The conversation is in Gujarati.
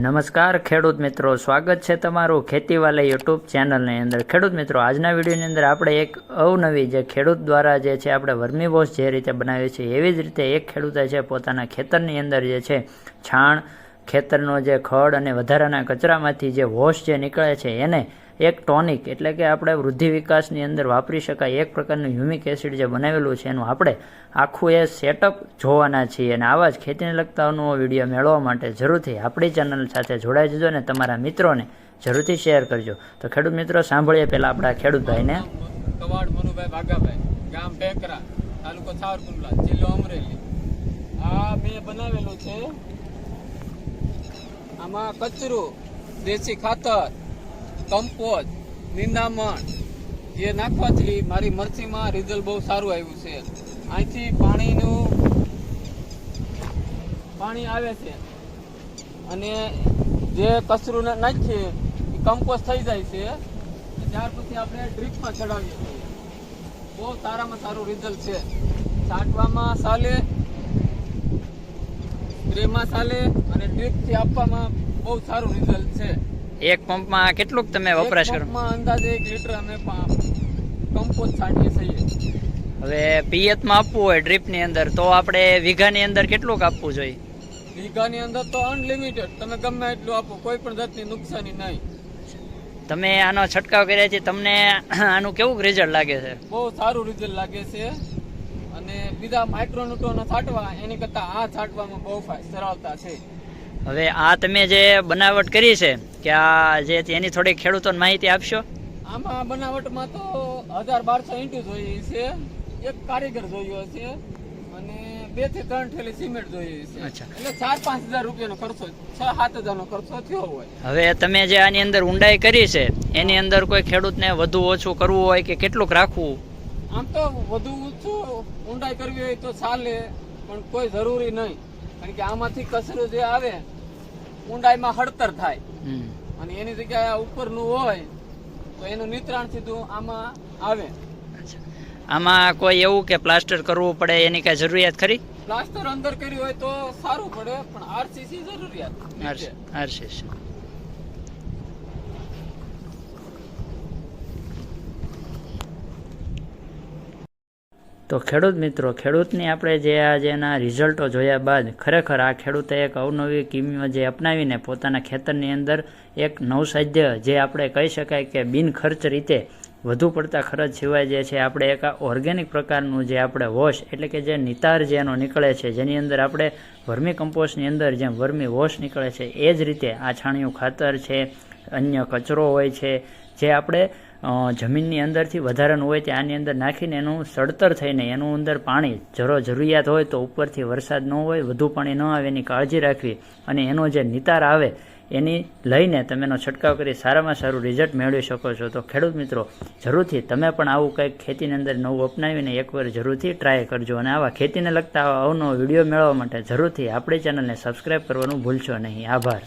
નમસ્કાર ખેડૂત મિત્રો, સ્વાગત છે તમારું ખેતીવાલા યુટ્યુબ ચેનલની અંદર। ખેડૂત મિત્રો, આજના વિડીયોની અંદર આપણે એક અવનવી જે ખેડૂત દ્વારા જે છે આપણે વર્મી વોશ જે રીતે બનાવીએ છીએ એવી જ રીતે એક ખેડૂતે છે પોતાના ખેતરની અંદર જે છે છાણ, ખેતરનો જે ખડ અને વધારાના કચરામાંથી જે વોશ જે નીકળે છે એને એક ટોનિક એટલે કે આપણે વૃદ્ધિ વિકાસની અંદર વાપરી શકાય એક પ્રકારનું હ્યુમિક એસિડ જે બનાવેલું છે એનું આપણે આખું એ સેટઅપ જોવાના છીએ। અને આવા જ ખેતીને લગતાનો વિડીયો મેળવવા માટે જરૂરથી આપણી ચેનલ સાથે જોડાઈ જજો અને તમારા મિત્રોને જરૂરથી શેર કરજો। તો ખેડૂત મિત્રો, સાંભળીએ પહેલાં આપણા ખેડૂત ભાઈને। કવાડ મનુભાઈ ભાગાભાઈ, ગામ ટેકરા, તાલુકો સાવરકુંડલા, જિલ્લો અમરેલી। આ મેં બનાવેલું છે। આમાં કચરું, દેશી ખાતર, કમ્પોઝ, નિંદામણ જે નાખવાથી મારી મરચીમાં રિઝલ્ટ બહુ સારું આવ્યું છે। અહીંથી પાણી આવે છે અને જે કચરું નાખીએ એ કમ્પોઝ થઈ જાય છે। ત્યાર પછી આપણે ડ્રીપમાં ચડાવીએ છીએ। બહુ સારામાં સારું રિઝલ્ટ છે। છાંટવામાં ચાલે, સ્પ્રેમાં ચાલે અને ડ્રીપથી આપવામાં બહુ સારું રિઝલ્ટ છે। એક પંપમાં કેટલુંક તમે વપરાશ કરો? અંદાજે 1 લીટર અમે કમ્પોઝ છાંટીએ છીએ। હવે પિયતમાં આપવું હોય ડ્રીપની અંદર તો આપણે વીઘાની અંદર કેટલુંક આપવું જોઈએ? વીઘાની અંદર તો અનલિમિટેડ, તમે ગમે એટલું આપો, કોઈ પણ જાતની નુકસાની નહીં। તમે આનો છંટકાવ કર્યા છે, તમને આનું કેવું રિઝલ્ટ લાગે છે? બહુ સારું રિઝલ્ટ લાગે છે અને બીજા માઇક્રોન્યુટ્રોન છાંટવા એની કરતાં આ છાંટવામાં બહુ સરળતા છે। હવે આ તમે જે બનાવટ કરી છે કે આ જે એની થોડી ખેડૂતોને માહિતી આપશો? આમાં બનાવટમાં તો 1200 ઈંટું જોઈએ છે, એક કારીગર જોયો છે અને 2 થી 3 થેલી સિમેન્ટ જોઈએ છે। એટલે 4-5 હજાર રૂપિયાનો ખર્ચો, 6-7 હજારનો ખર્ચો થયો હોય। હવે તમે જે આની અંદર ઊંડાઈ કરી છે એની અંદર કોઈ ખેડૂતને વધુ ઓછું કરવું હોય કે કેટલુંક રાખવું? આમ તો વધુ ઓછું ઊંડાઈ કરવી હોય તો ચાલે, પણ કોઈ જરૂરી નહીં, કારણ કે આમાંથી કચરો જે આવે ઊંડાઈમાં હળતર થાય અને એની જગ્યાએ ઉપરનું હોય તો એનું નિતરાણ સીધું આમાં આવે। આમાં કોઈ એવું કે પ્લાસ્ટર કરવું પડે એની કઈ જરૂરિયાત ખરી? પ્લાસ્ટર અંદર કર્યું હોય તો સારું પડે, પણ આરસીસી જરૂરિયાત। આરસીસી તો ખેડૂત મિત્રો, ખેડૂતની આપણે જે આજેના રિઝલ્ટો જોયા બાદ ખરેખર આ ખેડૂતે એક અવનવી કિમીઓ જે અપનાવીને પોતાના ખેતરની અંદર એક નવસાધ્ય જે આપણે કહી શકાય કે બિનખર્ચ રીતે વધુ પડતા ખર્ચ સિવાય જે છે આપણે એક ઓર્ગેનિક પ્રકારનું જે આપણે વોશ એટલે કે જે નિતાર જેનો નીકળે છે, જેની અંદર આપણે વર્મી કમ્પોસ્ટની અંદર જેમ વર્મી વોશ નીકળે છે એ જ રીતે આ છાણિયું ખાતર છે, અન્ય કચરો હોય છે જે આપણે જમીનની અંદરથી વધારાનું હોય તે આની અંદર નાખીને એનું સડતર થઈને એનું અંદર પાણી જરૂરિયાત હોય તો ઉપરથી વરસાદ ન હોય, વધુ પાણી ન આવે એની કાળજી રાખવી અને એનો જે નિતાર આવે એની લઈને તમે એનો છંટકાવ કરી સારામાં સારું રિઝલ્ટ મેળવી શકો છો। તો ખેડૂત મિત્રો, જરૂરથી તમે પણ આવું કંઈક ખેતીની અંદર નવું અપનાવીને એકવાર જરૂરથી ટ્રાય કરજો અને આવા ખેતીને લગતા અવનવો વિડીયો મેળવવા માટે જરૂરથી આપણી ચેનલને સબસ્ક્રાઈબ કરવાનું ભૂલશો નહીં। આભાર।